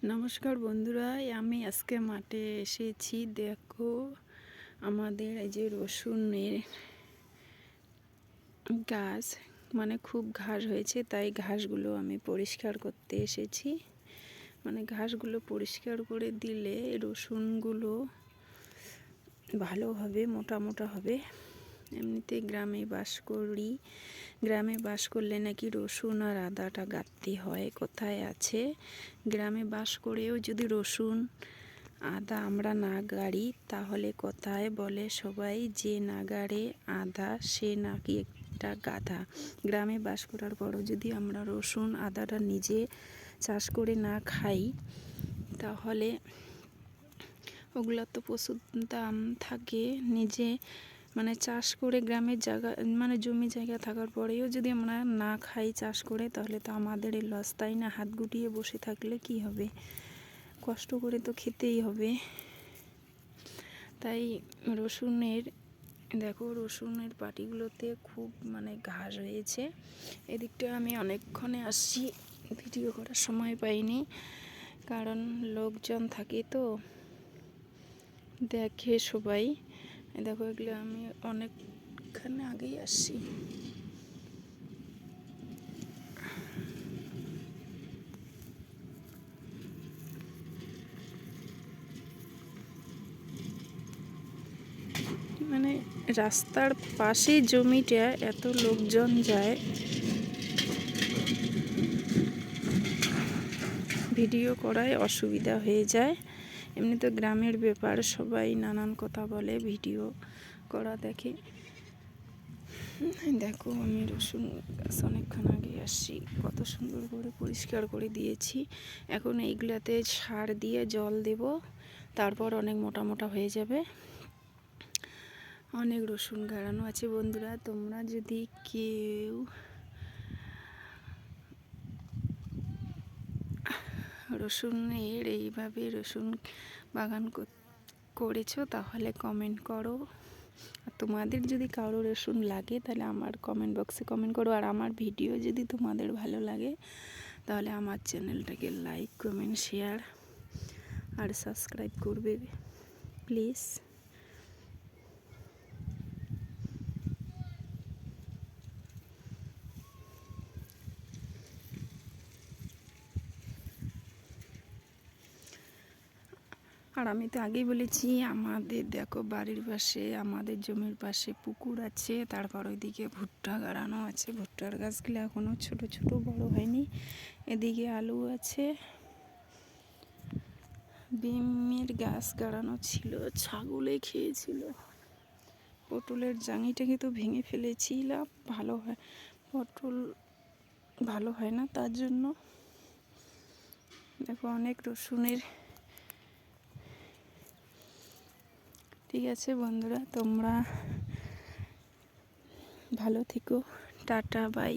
নমস্কার বন্ধুরা, আমি আজকে মাঠে এসেছি। দেখো আমাদের এই যে রসুনের গাছ, মানে খুব ঘাস হয়েছে, তাই ঘাসগুলো আমি পরিষ্কার করতে এসেছি। মানে ঘাসগুলো পরিষ্কার করে দিলে রসুনগুলো ভালো হবে, মোটা মোটা হবে। এমনিতে গ্রামে বাস করি, গ্রামে বাস করলে নাকি রসুন আর আদাটা গাঁথতে হয়, কোথায় আছে। গ্রামে বাস করেও যদি রসুন আদা আমরা না গাড়ি তাহলে কোথায় বলে সবাই যে না গাড়ে আদা সে নাকি একটা গাধা। গ্রামে বাস করার পরও যদি আমরা রসুন আদাটা নিজে চাষ করে না খাই তাহলে ওগুলো তো প্রচুর দাম থাকে। নিজে মানে চাষ করে গ্রামের জায়গা মানে জমি জায়গা থাকার পরেও যদি আমরা না খাই চাষ করে, তাহলে তো আমাদের এই লস, তাই না? হাত গুটিয়ে বসে থাকলে কি হবে, কষ্ট করে তো খেতেই হবে। তাই রসুনের দেখো রসুনের পাটিগুলোতে খুব মানে ঘাস হয়েছে। এদিকটা আমি অনেকক্ষণে আসছি, ভিডিও করার সময় পাইনি, কারণ লোকজন থাকে তো দেখে সবাই। দেখো এগুলো আমি অনেকখানে আগেই আসছি। মানে রাস্তার পাশে জমিটা, এত লোকজন যায়, ভিডিও করায় অসুবিধা হয়ে যায়। এমনি তো গ্রামের ব্যাপার, সবাই নানান কথা বলে, ভিডিও করা দেখে। দেখো আমি রসুন গাছ অনেকক্ষণ আগে আসছি, কত সুন্দর করে পরিষ্কার করে দিয়েছি। এখন এইগুলাতে সার দিয়ে জল দেব, তারপর অনেক মোটা মোটা হয়ে যাবে। অনেক রসুন গাড়ানো আছে বন্ধুরা, তোমরা যদি কেউ রসুনের এইভাবে রসুন বাগান করেছো তাহলে কমেন্ট করো। আর তোমাদের যদি কারো রসুন লাগে তাহলে আমার কমেন্ট বক্সে কমেন্ট করো। আর আমার ভিডিও যদি তোমাদের ভালো লাগে তাহলে আমার চ্যানেলটাকে লাইক, কমেন্ট, শেয়ার আর সাবস্ক্রাইব করবে প্লিজ। আর আমি তো আগেই বলেছি, আমাদের দেখো বাড়ির পাশে, আমাদের জমির পাশে পুকুর আছে, তারপর ওইদিকে ভুট্টা গাড়ানো আছে। ভুট্টার গাছগুলো এখনও ছোট ছোট, বড় হয়নি। এদিকে আলু আছে, বিমের গাছ গাড়ানো ছিল, ছাগলে খেয়েছিল। পটলের জাঙিটাকে তো ভেঙে ফেলেছিলাম, ভালো হয় পটল ভালো হয় না, তার জন্য। দেখো অনেক রসুনের। ঠিক আছে বন্ধুরা, তোমরা ভালো থেকো, টাটা, বাই।